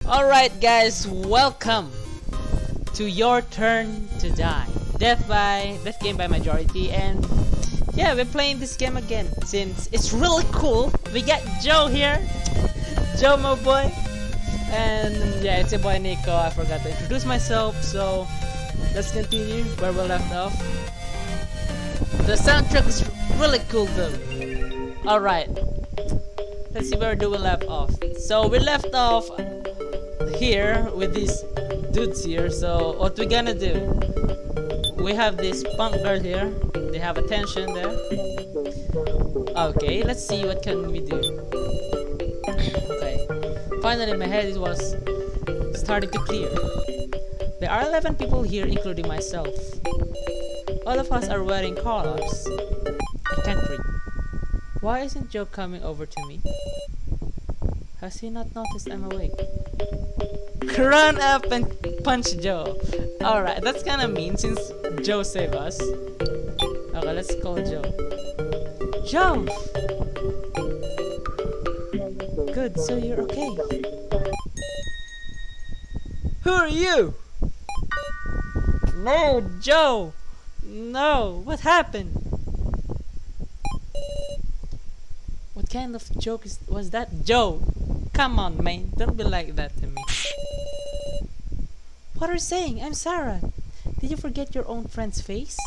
Alright guys, welcome to Your Turn to Die. Death game by majority, and yeah, we're playing this game again since it's really cool. We got Joe here. Joe, my boy. And yeah, it's your boy Nico. I forgot to introduce myself, so let's continue where we left off. The soundtrack is really cool though. Alright, let's see where do we left off. So we left off here with these dudes here. So what we gonna do? We have this punk girl here. They have attention there. Okay, let's see what can we do. Okay, finally my head was starting to clear. There are 11 people here, including myself. All of us are wearing call-ups. I can't read. Why isn't Joe coming over to me? Has he not noticed I'm awake? Run up and punch Joe. Alright, that's kinda mean since Joe saved us. Okay, let's call Joe. Joe! Good, so you're okay. Who are you? No, Joe! No, what happened? What kind of joke was that? Joe! Come on, man, don't be like that to me. What are you saying? I'm Sarah. Did you forget your own friend's face?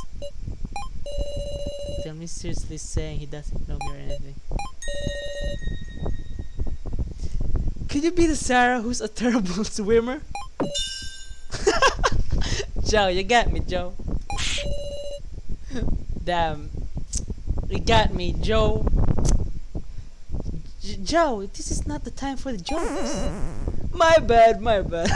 Tell me seriously saying he doesn't know me or anything. Could you be the Sarah who's a terrible swimmer? Joe, you got me, Joe. Damn. You got me, Joe. Joe, this is not the time for the jokes. My bad, my bad.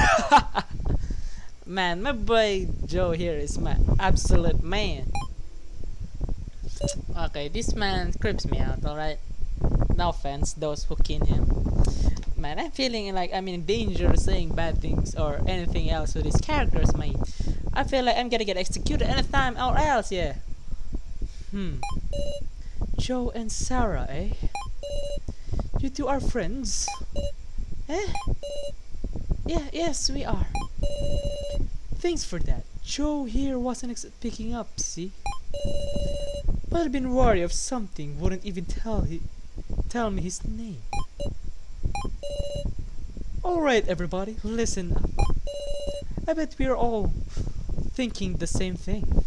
Man, my boy Joe here is my absolute man. Okay, this man creeps me out, alright? No offense, those who kin him. Man, I'm feeling like I'm in danger saying bad things or anything else with these characters, man. I feel like I'm gonna get executed anytime or else, yeah. Joe and Sarah, eh? You two are friends? Eh? Yeah, yes, we are. Thanks for that. Joe here wasn't picking up, see? But I've been worried of something, wouldn't even tell me his name. Alright everybody, listen up. I bet we're all thinking the same thing.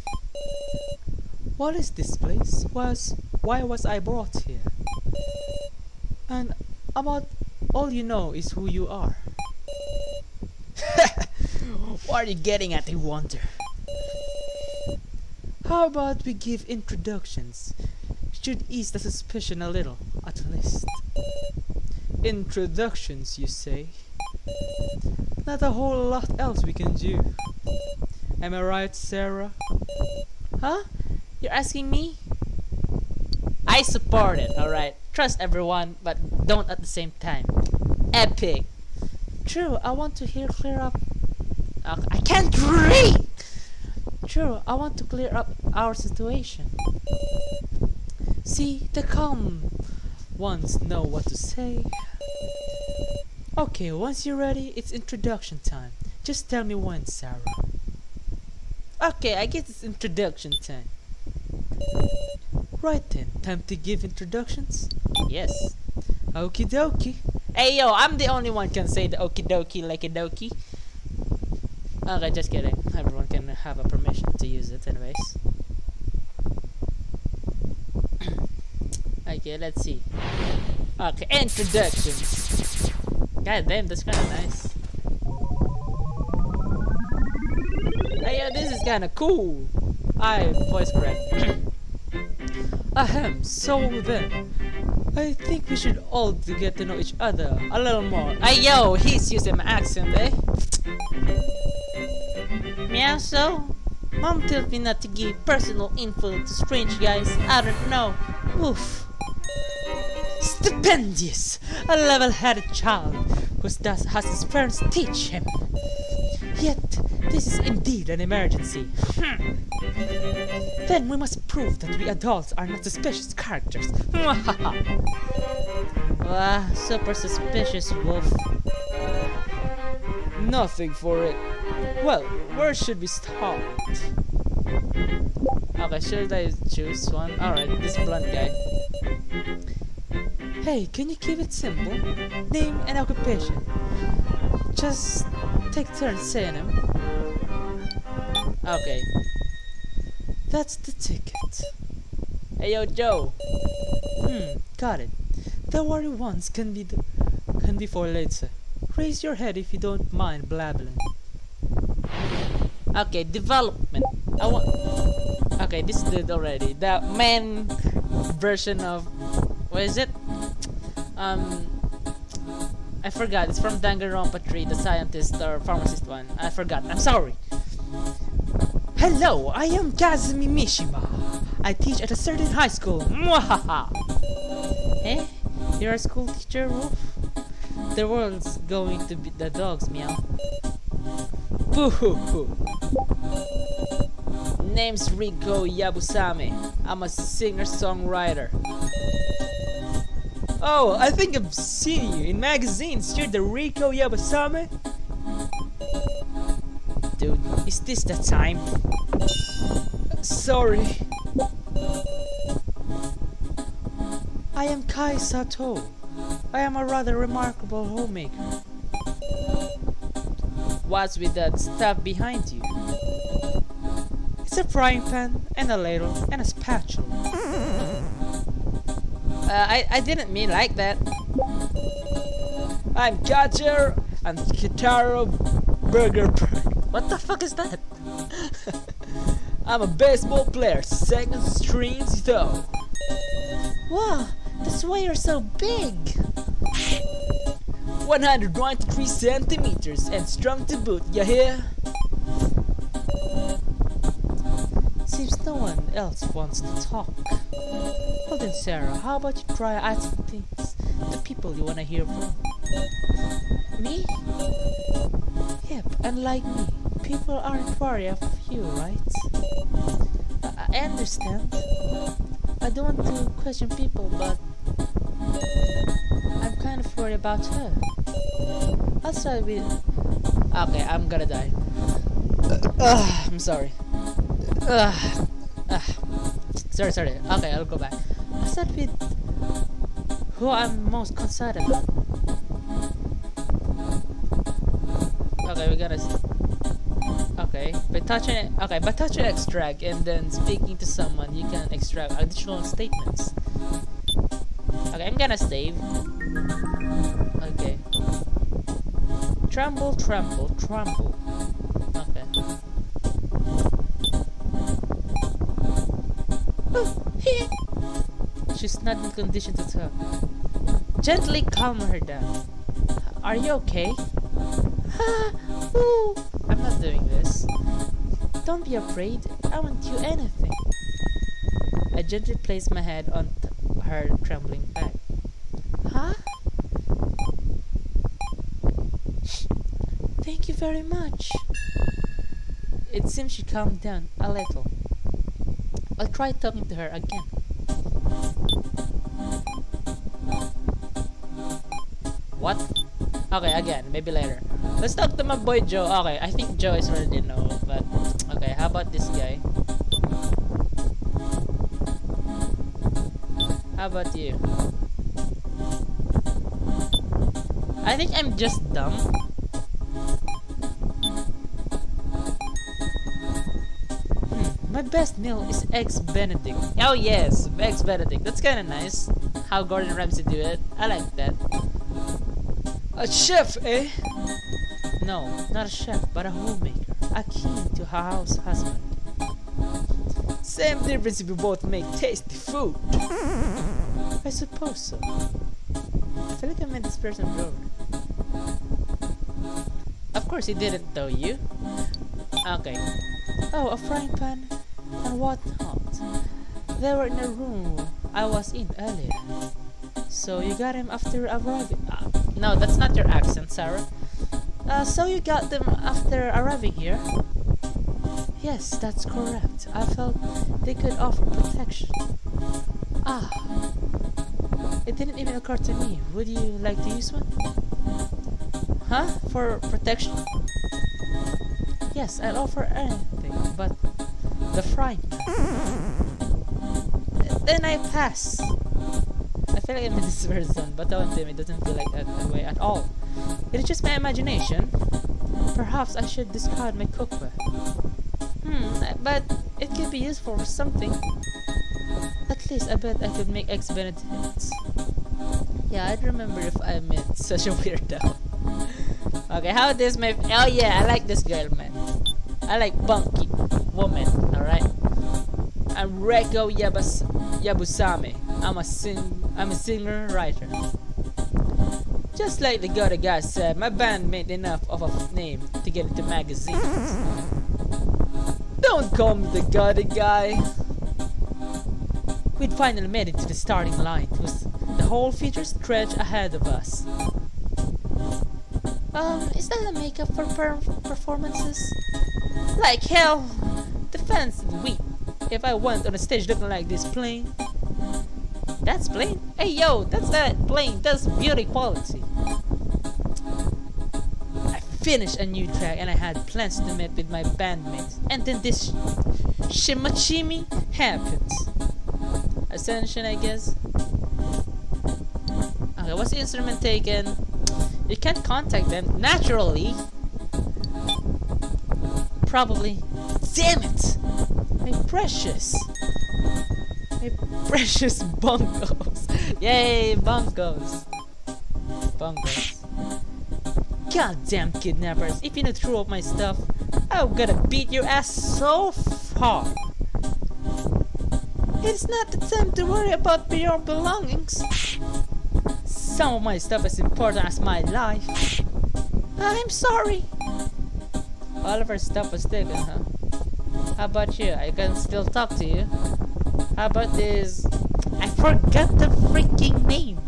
What is this place? Why was I brought here? And about all you know is who you are. What are you getting at, I wonder? How about we give introductions? Should ease the suspicion a little, at least. Introductions, you say? Not a whole lot else we can do. Am I right, Sarah? Huh? You're asking me? I support it, alright? Trust everyone, but don't at the same time. Epic! True, I want to clear up. I can't read! True, I want to clear up our situation. See, the calm ones know what to say. Okay, once you're ready, it's introduction time. Just tell me when, Sarah. Okay, I guess it's introduction time. Right then, time to give introductions? Yes. Okie dokie. Hey yo, I'm the only one can say the okie dokie like a dokie. Okay, just kidding. Everyone can have a permission to use it anyways. Okay, let's see. Okay, introductions. God damn, that's kinda nice. Hey yo, this is kinda cool. I voice crack. Ahem, so then, I think we should all get to know each other a little more. Hey yo, he's using my accent, eh? Meow, so? Mom told me not to give personal info to strange guys. I don't know. Oof. Stupendous! A level-headed child who does as his parents teach him. Yet, this is indeed an emergency. Then we must prove that we adults are not suspicious characters. Super suspicious, wolf. Nothing for it. Well, where should we start? Okay, should I choose one? Alright, this blonde guy. Hey, can you keep it simple? Name and occupation. Just take turns saying them. Okay. That's the ticket. Hey yo, Joe. Got it. The worry ones can be for later. Raise your head if you don't mind blabbling. Okay, development. Okay, this dude already. The main version of what is it? I forgot. It's from Danganronpa 3, the scientist or pharmacist one. I forgot. I'm sorry. Hello, I am Kazumi Mishima. I teach at a certain high school. Mwahaha. Eh? You're a school teacher, Wolf? The world's going to beat the dogs, meow. Boo hoo hoo. Name's Riko Yabusame. I'm a singer-songwriter. Oh, I think I've seen you in magazines. You're the Riko Yabusame? Dude, is this the time? Sorry. I am Kai Sato. I am a rather remarkable homemaker. What's with that stuff behind you? It's a frying pan, and a ladle, and a spatula. I didn't mean like that. I'm catcher and Kitaro Burger. What the fuck is that? I'm a baseball player, second strings though. Wow, that's why you're so big. 193 centimeters and strong to boot, you hear? Seems no one else wants to talk. Well then, Sarah, how about you try asking things the people you wanna hear from? Me? Yep, unlike me, people aren't worried of you, right? I understand. I don't want to question people, but I'm kind of worried about her. I'll start with... Okay, I'm gonna die. I'm sorry. Sorry. Okay, I'll go back. I'll start with who I'm most concerned about. Okay, we gotta... Okay, by touching extract and then speaking to someone, you can extract additional statements. Okay, I'm gonna save. Okay. Tremble. Okay. She's not in condition to talk. Gently calm her down. Are you okay? I'm not doing this. Don't be afraid. I won't do anything. I gently place my head on her trembling back. Huh? Thank you very much. It seems she calmed down a little. I'll try talking to her again. What? Okay, again, maybe later. Let's talk to my boy Joe. Okay, I think Joe is already know, but okay, how about this guy? How about you? I think I'm just dumb. My best meal is eggs Benedict. Oh yes, eggs Benedict. That's kinda nice. How Gordon Ramsay do it. I like that. A chef, eh? No, not a chef, but a homemaker. A key to her house husband. Same difference if you both make tasty food. I suppose so. I feel like I met this person bro. Of course he didn't tell you. Okay. Oh, a frying pan and whatnot. They were in a room I was in earlier. So you got him after arriving. No, that's not your accent, Sarah. So you got them after arriving here? Yes, that's correct. I felt they could offer protection. Ah. It didn't even occur to me. Would you like to use one? Huh? For protection? Yes, I'll offer anything, but the frying pan. Then I pass. I feel like I'm this person, but don't tell me it doesn't feel like that way at all. It is just my imagination. Perhaps I should discard my cookware. But it could be useful for something. At least I bet I could make eggs benedicts. Yeah, I'd remember if I met such a weirdo. Okay, how this may... Oh yeah, I like this girl, man. I like bunky woman, alright? I'm Reko Yabusame. I'm a singer-writer. Just like the other guy said, my band made enough of a name to get into magazines. Don't call me the Gotti guy. We'd finally made it to the starting line. It was the whole feature stretch ahead of us. Is that a makeup for performances? Like hell! The fans would weep if I went on a stage looking like this plain. That's plain? Hey yo, that's not plain, that's beauty quality. I finished a new track and I had plans to meet with my bandmates. And then this shimachimi happens. Ascension, I guess. Okay, what's the instrument taken? You can't contact them naturally. Probably. Damn it! My precious bongos. Yay, bongos. Bongos. Goddamn kidnappers! If you don't throw up my stuff, I'm gonna beat your ass so far. It's not the time to worry about your belongings. Some of my stuff is important as my life. I'm sorry. All of our stuff was taken, huh? How about you? I can still talk to you. How about this? I forgot the freaking name.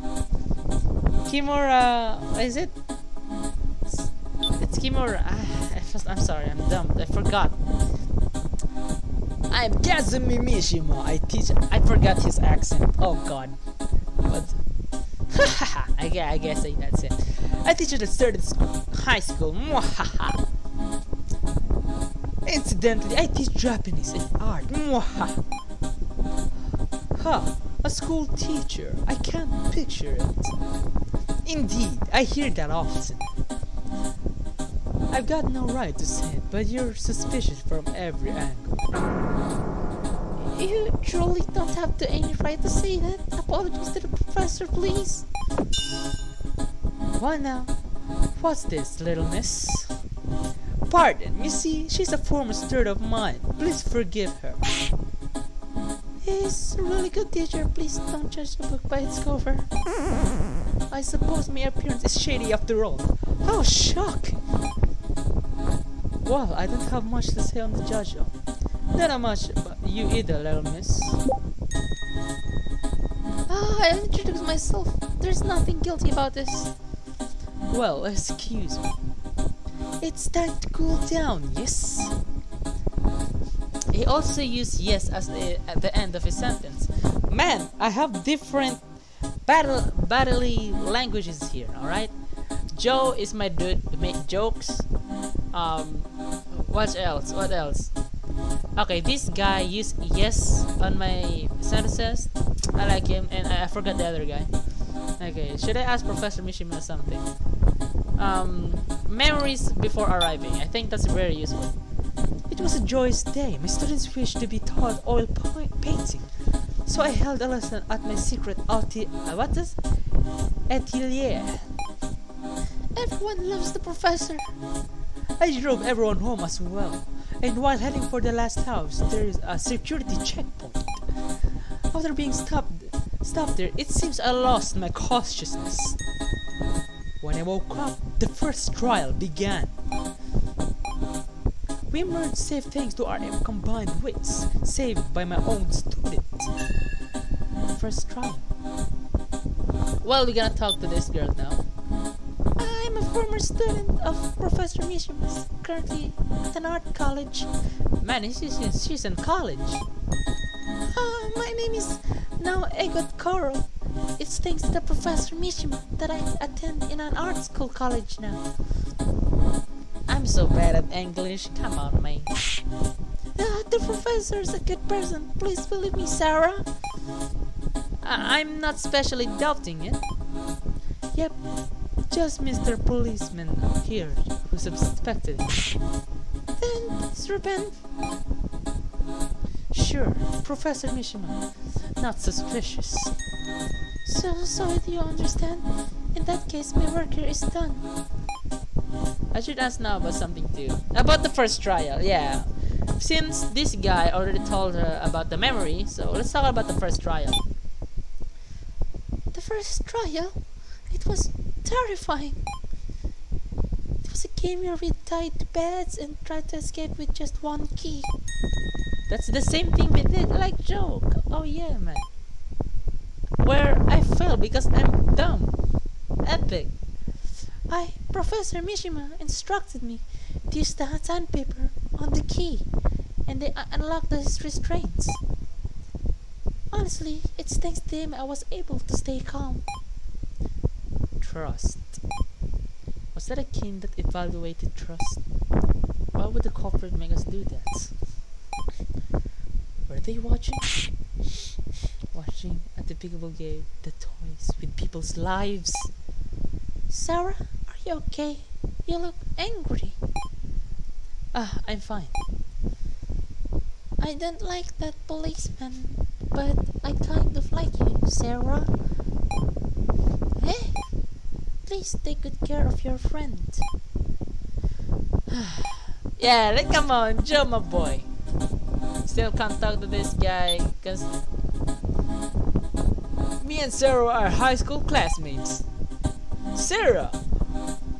Kimura, what is it? It's Kimura. I'm sorry, I'm dumb. I forgot. I'm Kazumi Mishima. I forgot his accent. Oh god. What? I guess that's it. I teach at a certain high school. Incidentally, I teach Japanese and art. A school teacher. I can't picture it. Indeed, I hear that often. I've got no right to say it, but you're suspicious from every angle. You truly don't have any right to say that. Apologies to the professor, please. What now? What's this, little miss? Pardon, you see, she's a former student of mine. Please forgive her. He's a really good teacher. Please don't judge the book by its cover. I suppose my appearance is shady after all. How shocking! Well, I don't have much to say on the judge. Not much, but you either, little miss. I introduced myself. There's nothing guilty about this. Well, excuse me. It's time to cool down, yes? He also used yes as at the end of his sentence. Man, I have different bodily languages here, alright? Joe is my dude to make jokes. What else? What else? Okay, this guy used yes on my sentences. I like him, and I forgot the other guy. Okay, should I ask Professor Mishima something? Memories before arriving. I think that's very useful. It was a joyous day. My students wished to be taught oil painting, so I held a lesson at my secret atelier. Everyone loves the professor. I drove everyone home as well, and while heading for the last house, there is a security checkpoint. After being stopped there, it seems I lost my consciousness. When I woke up, the first trial began. We emerged safe thanks to our combined wits, saved by my own student. First trial. Well, we're gonna talk to this girl now. I'm a former student of Professor Mishima's, currently at an art college. Man, she's in college. My name is now Egot Koro. It's thanks to the Professor Mishima that I attend in an art school college now. I'm so bad at English, come on, man. The professor's a good person, please believe me, Sarah. I'm not specially doubting it. Yep, just Mr. Policeman here who suspected it. Then please repent. Sure, Professor Mishima, not suspicious. So do you understand? In that case, my work here is done. I should ask now about something too. About the first trial, yeah. Since this guy already told her about the memory, so let's talk about the first trial. The first trial? It was terrifying. It was a game where we tied to beds and tried to escape with just one key. That's the same thing we did, like joke. Oh yeah, man. Where I failed because I'm dumb. Epic. Professor Mishima instructed me to use the sandpaper on the key, and they unlocked the restraints. Honestly, it's thanks to him I was able to stay calm. Trust. Was that a game that evaluated trust? Why would the culprit make us do that? Were they watching? Watching a typical game, the toys with people's lives. Sarah, are you okay? You look angry. I'm fine. I don't like that policeman, but I kind of like you, Sarah. Hey, please take good care of your friend. Yeah, come on, Joe, my boy. Still can't talk to this guy, cause me and Sarah are high school classmates. Sarah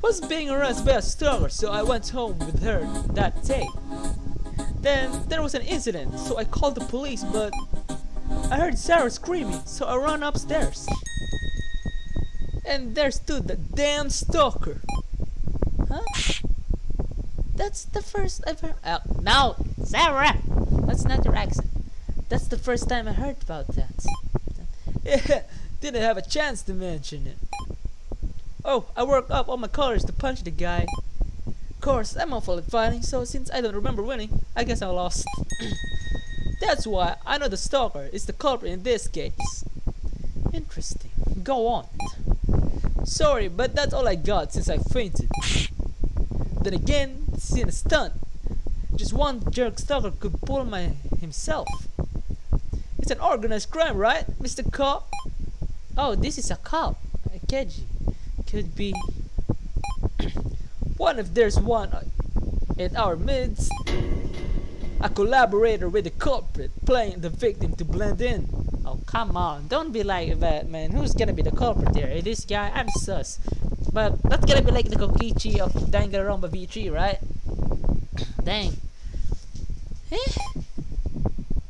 was being harassed by a stalker, so I went home with her that day. Then there was an incident, so I called the police, but I heard Sarah screaming, so I ran upstairs. And there stood the damn stalker. Huh? That's the first I've heard. No, Sarah! That's not your accent. That's the first time I heard about that. Yeah, didn't have a chance to mention it. Oh, I worked up all my colors to punch the guy. Of course, I'm awful at fighting, so since I don't remember winning, I guess I lost. That's why I know the stalker is the culprit in this case. Interesting. Go on. Sorry, but that's all I got since I fainted. Then again, this isn't a stunt. Just one jerk stalker could pull himself. It's an organized crime, right, Mr. Cop? Oh, this is a cop. A Keiji. Could be. What if there's one in our midst? A collaborator with the culprit, playing the victim to blend in. Oh, come on. Don't be like that, man. Who's gonna be the culprit here? This guy? I'm sus. But that's gonna be like the Kokichi of Danganronpa V3, right? Dang. Eh?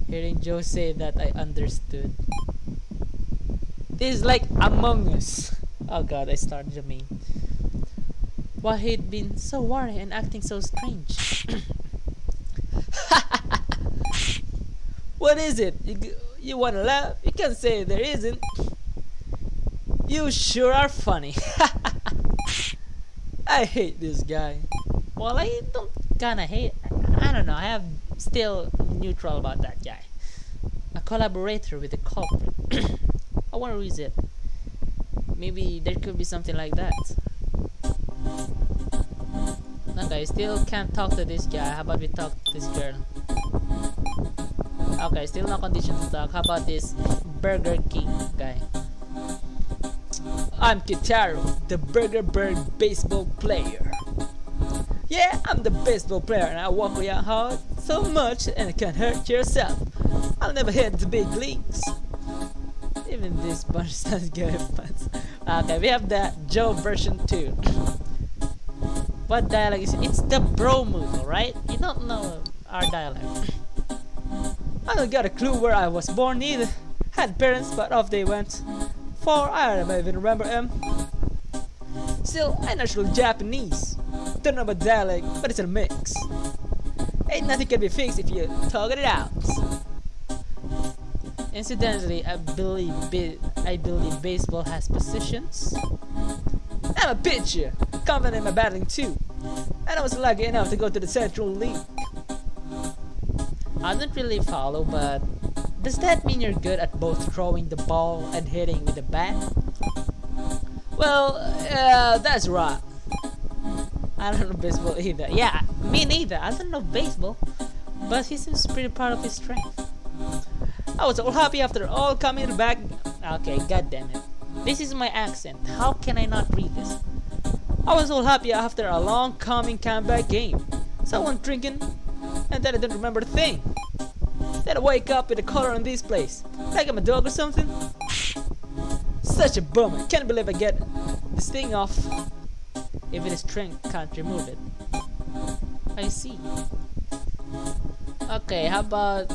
Hearing Joe say that, I understood. This is like Among Us. Oh god, I started the meme. Why he'd been so worried and acting so strange. What is it? You wanna laugh? You can say there isn't. You sure are funny. I hate this guy. Well, I don't kinda hate. I don't know. I have still neutral about that guy. A collaborator with the culprit. I wonder who is it. Maybe there could be something like that. Okay, still can't talk to this guy. How about we talk to this girl? Okay, still no condition to talk. How about this Burger King guy? I'm Kitaro, the Burger Bird baseball player. Yeah, I'm the baseball player and I walk around hard so much and it can hurt yourself. I'll never hit the big leagues. Even this bunch sounds good, but okay, we have that Joe version 2. What dialogue is it? It's the bro move, right? You don't know our dialogue. I don't got a clue where I was born either. Had parents, but off they went. For I don't even remember them. Still, I'm naturally Japanese. Don't know about dialect, but it's a mix. Ain't nothing can be fixed if you talk it out. Incidentally, I believe baseball has positions. I'm a pitcher, confident in my batting too, and I was lucky enough to go to the Central League. I don't really follow, but does that mean you're good at both throwing the ball and hitting with the bat? Well, that's right. I don't know baseball either. Yeah, me neither. I don't know baseball, but he seems pretty proud of his strength. I was all happy after all coming back. Okay, goddammit. This is my accent. How can I not read this? I was all happy after a long coming comeback game. Someone drinking, and then I didn't remember a thing. Then I wake up with a color on this place, like I'm a dog or something. Such a bummer. Can't believe I get this thing off. Even his strength can't remove it. I see. Okay, how about...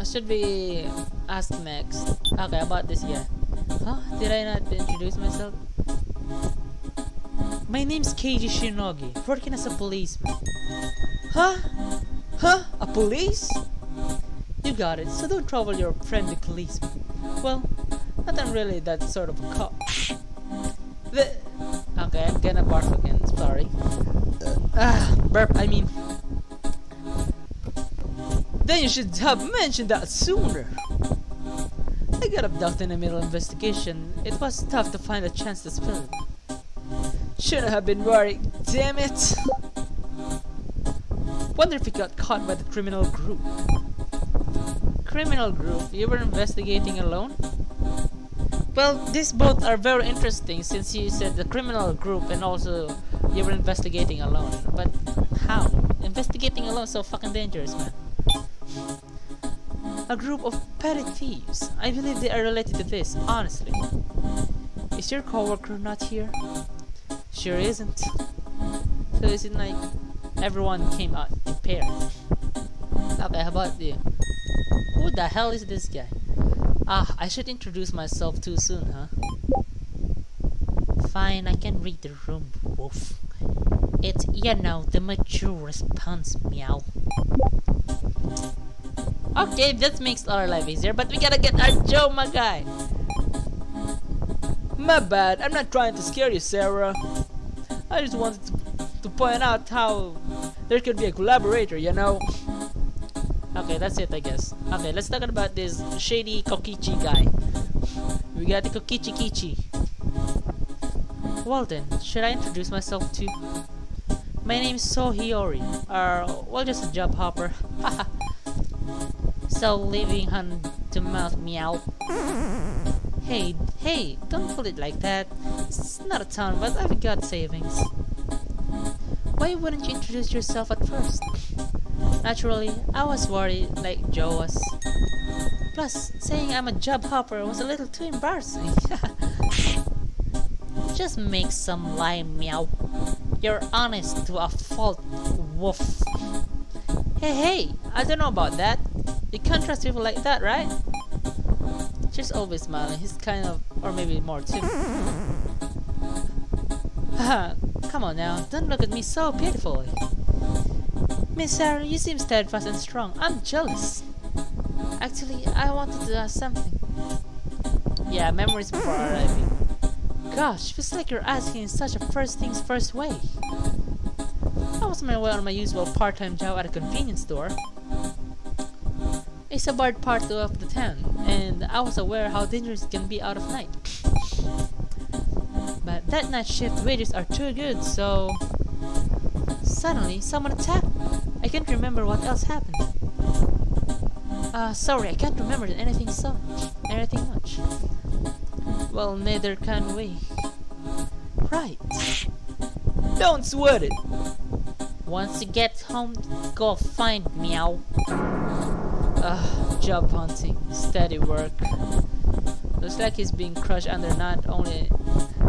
should we ask next? Okay, about this guy. Huh? Did I not introduce myself? My name's Keiji Shinogi, working as a policeman. Huh? Huh? A police? You got it, so don't trouble your friendly policeman. Well, not I'm really that sort of a cop. Okay, I'm gonna barf again, sorry. Burp, I mean. Then you should have mentioned that sooner. I got abducted in the middle of investigation. It was tough to find a chance to spill it. Shouldn't have been worried, damn it! Wonder if he got caught by the criminal group. Criminal group? You were investigating alone? Well, these both are very interesting since you said the criminal group and also you were investigating alone. But how? Investigating alone is so fucking dangerous, man. A group of petty thieves. I believe they are related to this, honestly. Is your coworker not here? Sure isn't. So is it like everyone came out impaired? Okay, how about you? Who the hell is this guy? Ah, I should introduce myself too soon, huh? Fine, I can read the room, wolf. It's, you know, the mature response, meow. Okay, that makes our life easier, but we gotta get our Joe, my guy. My bad, I'm not trying to scare you, Sarah. I just wanted to point out how there could be a collaborator, you know. Okay, that's it, I guess. Okay, let's talk about this shady Kokichi guy. We got the Kokichi Kichi. Well then, should I introduce myself too? My name's Sohiori, or well, just a job hopper. So living hand to mouth, meow. Hey, don't put it like that. It's not a ton, but I've got savings. Why wouldn't you introduce yourself at first? Naturally, I was worried like Joe was. Plus, saying I'm a job hopper was a little too embarrassing. Just make some lie, meow. You're honest to a fault, woof. Hey, I don't know about that. You can't trust people like that, right? She's always smiling. He's kind of, or maybe more too. Haha, come on now, don't look at me so pitifully. Miss Sarah, you seem steadfast and strong. I'm jealous. Actually, I wanted to ask something. Yeah, memories before arriving. Gosh, feels like you're asking in such a first things first way. I was on my usual part-time job at a convenience store. It's a barred part of the town, and I was aware how dangerous it can be out of night. But that night shift wages are too good, so... Suddenly, someone attacked me. I can't remember what else happened. Sorry, I can't remember anything much. Well, neither can we. Right. Don't sweat it. Once you get home, go find meow. Job hunting, steady work. Looks like he's being crushed under not only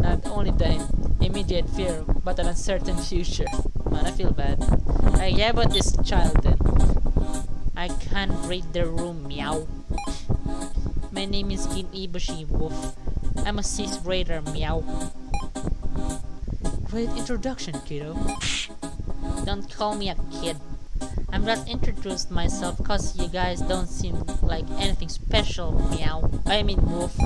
the immediate fear, but an uncertain future. Man, I feel bad. Yeah, about this child then. I can't read the room, meow. My name is Kim Ibushi, wolf. I'm a 6th grader, meow. Great introduction, kiddo. Don't call me a kid. I'm just introduced myself cause you guys don't seem like anything special, meow. I mean, Wolf.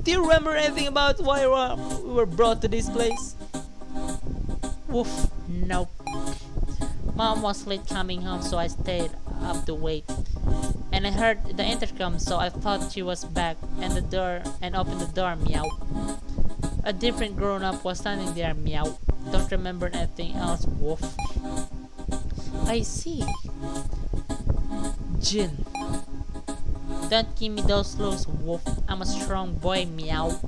Do you remember anything about why we were brought to this place? Wolf, nope. Mom was late coming home, so I stayed up to wait. And I heard the intercom, so I thought she was back and opened the door, meow. A different grown-up was standing there, meow. Don't remember anything else, Wolf. I see. Jin. Don't give me those looks, Wolf. I'm a strong boy, meow.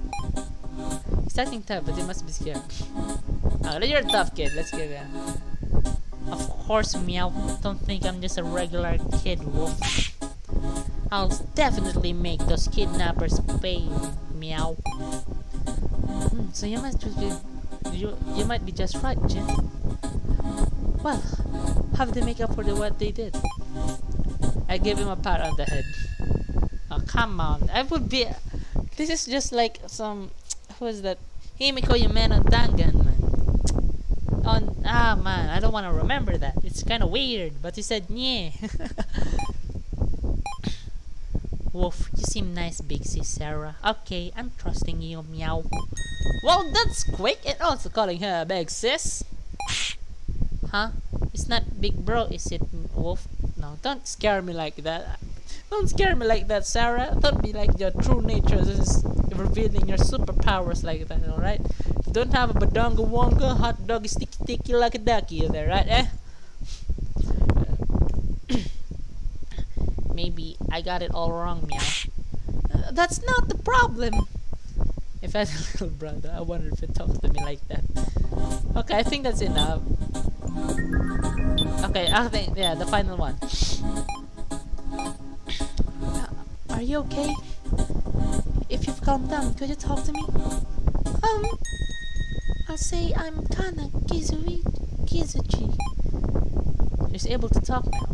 He's acting tough, but he must be scared. Oh, you're a tough kid. Let's get it. Of course, meow. Don't think I'm just a regular kid, Wolf. I'll definitely make those kidnappers pay, meow. So you might be just right, Jin. Well, how did they make up for what they did? I gave him a pat on the head. Oh, come on. This is just like some... Who is that? Himiko Yumen on Dangan, man. Man, I don't want to remember that. It's kind of weird, but he said, yeah. Wolf, you seem nice, Big Sis Sarah. Okay, I'm trusting you, meow. Well, that's quick, and also calling her Big Sis. Huh? It's not Big Bro, is it, Wolf? No, don't scare me like that. Don't scare me like that, Sarah. Don't be like your true nature. This is revealing your superpowers like that, alright? Don't have a badonga wonga, hot dog sticky like a ducky there, right? Maybe I got it all wrong, meow. That's not the problem. If I had a little brother, I wonder if it talks to me like that. Okay, I think that's enough. Okay, I think, yeah, the final one. Are you okay? If you've calmed down, could you talk to me? I'll say I'm Kana Kizuchi. She's able to talk now.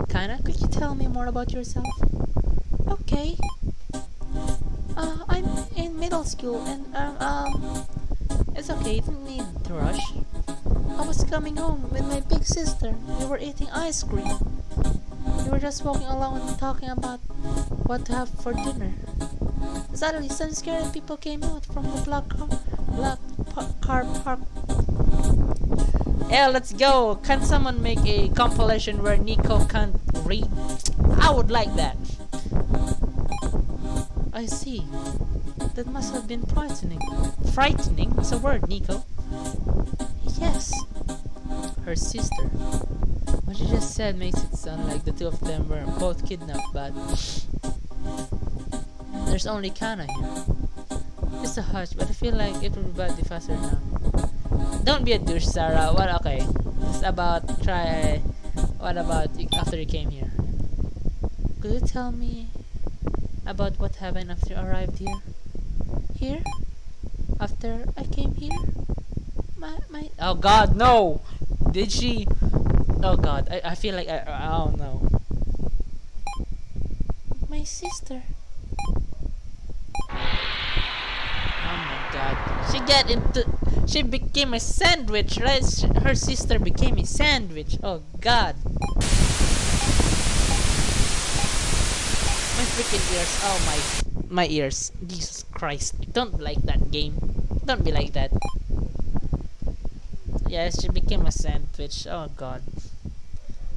Kana, could you tell me more about yourself? Okay. I'm in middle school and it's okay, you don't need to rush. I was coming home with my big sister. We were eating ice cream. We were just walking along and talking about what to have for dinner. Suddenly, some scary people came out from the car park. Yeah, let's go. Can someone make a compilation where Nico can't read? I would like that. I see. That must have been frightening. Frightening? It's a word, Nico. Yes. Her sister. What you just said makes it sound like the two of them were both kidnapped, but there's only Kana here. It's a hush, but I feel like it will be bad faster now. Don't be a douche, Sarah. What? Okay. It's about try. What about after you came here? Could you tell me about what happened after you arrived here? Here? After I came here? My. Oh God, no! Did she? Oh God, I feel like I don't know. My sister. Oh my God, she became a sandwich, right? Her sister became a sandwich. Oh God. My freaking ears. Oh my ears. Jesus Christ. Don't like that game. Don't be like that. Yes, she became a sandwich. Oh God.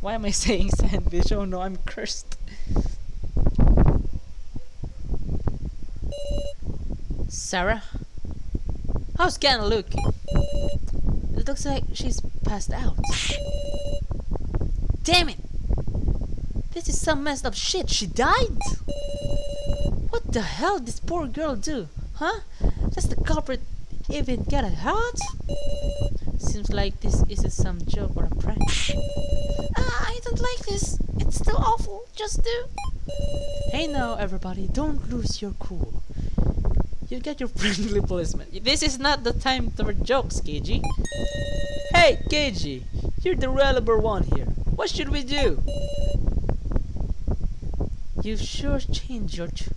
Why am I saying sandwich? Oh no, I'm cursed. Sarah? How's Kana looking? It looks like she's passed out. Damn it! This is some messed up shit. She died? What the hell did this poor girl do? Huh? Does the culprit even get a heart? Seems like this isn't some joke or a prank. I don't like this. It's too awful. Just do. Hey now, everybody, don't lose your cool. You get your friendly policeman. This is not the time for jokes, KG. Hey, KG, you're the relevant one here. What should we do? You sure changed your tune.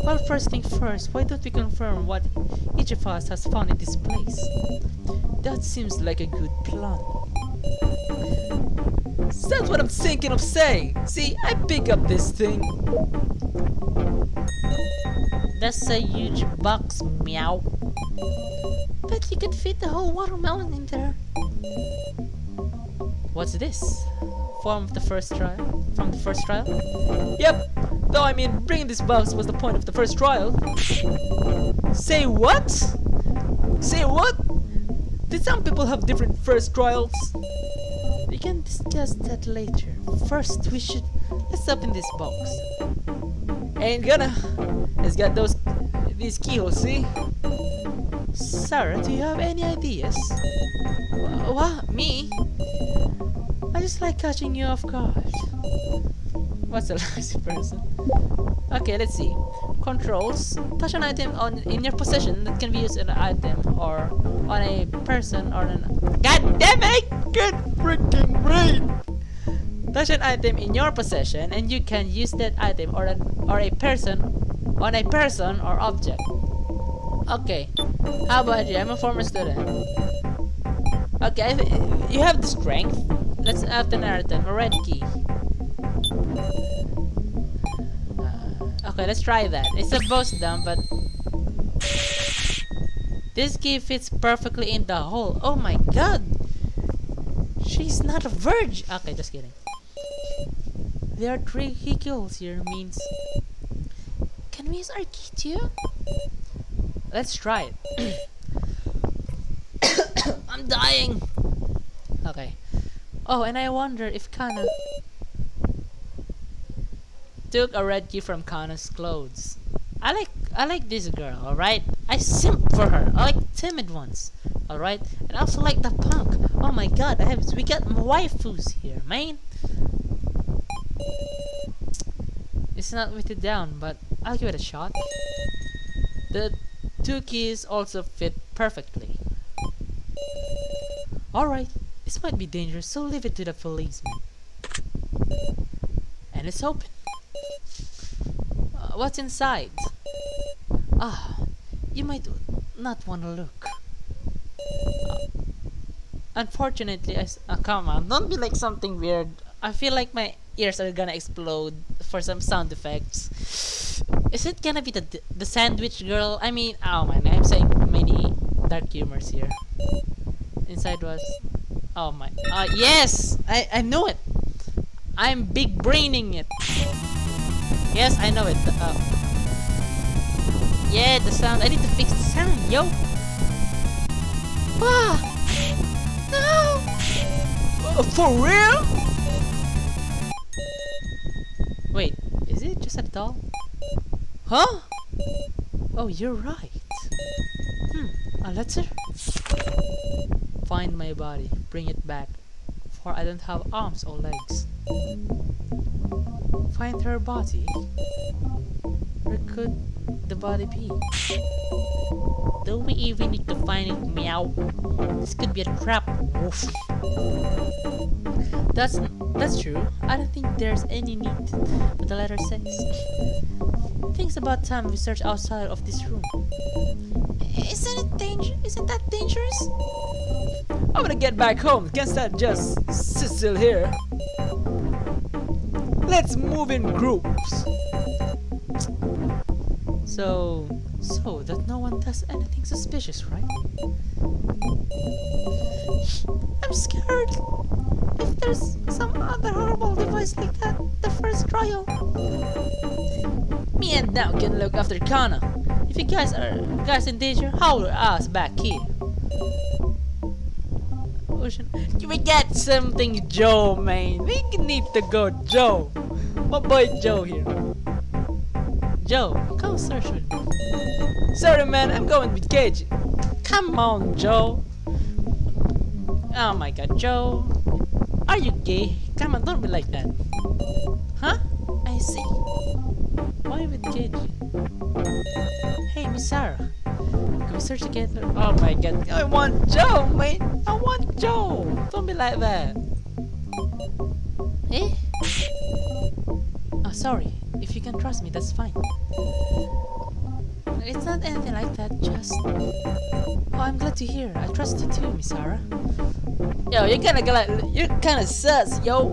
Well, first thing first, why don't we confirm what each of us has found in this place? That seems like a good plan. That's what I'm thinking of saying. See, I pick up this thing. That's a huge box, meow. Bet you could fit the whole watermelon in there. What's this? From the first trial? Yep. Though I mean, bringing this box was the point of the first trial. Say what? Say what? Did some people have different first trials? We can discuss that later. First, let's open this box. Ain't gonna. It's got these keyholes, see? Sarah, do you have any ideas? What? Me? I just like catching you off guard. What's a lazy person? Okay, let's see. Controls. Touch an item in your possession that can be used on an item or on a person or an... God damn it! Good freaking brain! Touch an item in your possession and you can use that item or a person on a person or object. Okay. How about you? I'm a former student. Okay, you have the strength. Let's add an item, a red key. Okay, let's try that. It's a boss dumb, but this key fits perfectly in the hole. Oh my god! She's not a virgin! Okay, just kidding. There are 3 keyholes here, means... Can we use our key too? Let's try it. I'm dying! Okay. Oh, and I wonder if Kana took a red key from Kana's clothes. I like this girl, alright? I simp for her. I like timid ones. Alright? And I also like the punk. Oh my god, we got waifus here, man. It's not weighted down, but I'll give it a shot. The 2 keys also fit perfectly. Alright, this might be dangerous, so leave it to the policeman. And it's open. What's inside? You might not want to look. Unfortunately, come on, don't be like something weird. I feel like my ears are gonna explode for some sound effects. Is it gonna be the sandwich girl? I mean, oh man, I'm saying many dark humors here. Inside was, oh my, yes, I know it. I'm big braining it. Yes, I know it. Yeah, the sound. I need to fix the sound, yo. No. For real? Wait, is it just a doll? Huh? Oh, you're right. Let's find my body, bring it back, for I don't have arms or legs. Find her body. Where could the body be? Do we even need to find it? Meow. This could be a trap. Woof. That's true. I don't think there's any need, but the letter says. Thinks about time we search outside of this room. Isn't that dangerous? I'm gonna get back home. Can't stand just sit still here. Let's move in groups. So that no one does anything suspicious, right? I'm scared. If there's some other horrible device like that, the first trial. Me and Now can look after Kana. If you guys are in danger, holler us back here. We got something, Joe, man. We need to go, Joe. My boy Joe here. Joe, come search with me. Sorry, man, I'm going with KG. Come on, Joe. Oh my god, Joe. Are you gay? Come on, don't be like that. Huh? I see. Why with KG? Hey, Miss Sarah. Can we search together? Oh my god, I want Joe, man. I want Joe. Don't be like that. Eh? Oh, sorry. If you can trust me, that's fine. It's not anything like that, just... Oh, I'm glad to hear. I trust you too, Miss Sarah. Yo, you're kinda sus, yo.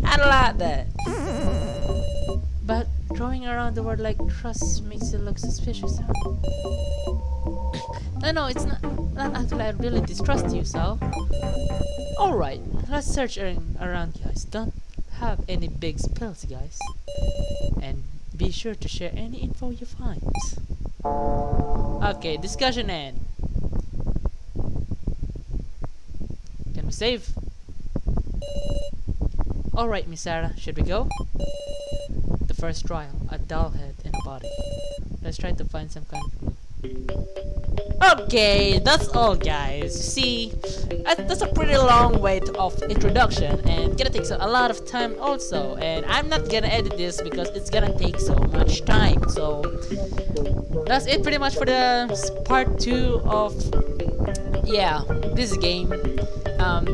I don't like that. But throwing around the word like trust makes you look suspicious, huh? No, it's not actually I really distrust you, Sal. Alright, let's search around, guys. Don't have any big spills, guys. And be sure to share any info you find. Okay, discussion end. Can we save? Alright, Miss Sarah, should we go? The first trial, a doll head and a body. Let's try to find some kind of clue. Okay, that's all, guys. See, that's a pretty long way of introduction, and gonna take a lot of time also. And I'm not gonna edit this because it's gonna take so much time. So that's it, pretty much for the part 2 of this game.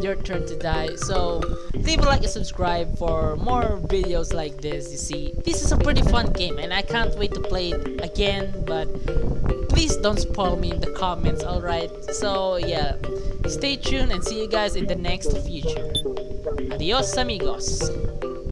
Your turn to die. So leave a like and subscribe for more videos like this. You see, this is a pretty fun game, and I can't wait to play it again. But please don't spoil me in the comments, alright? So yeah, stay tuned and see you guys in the next future. Adios, amigos.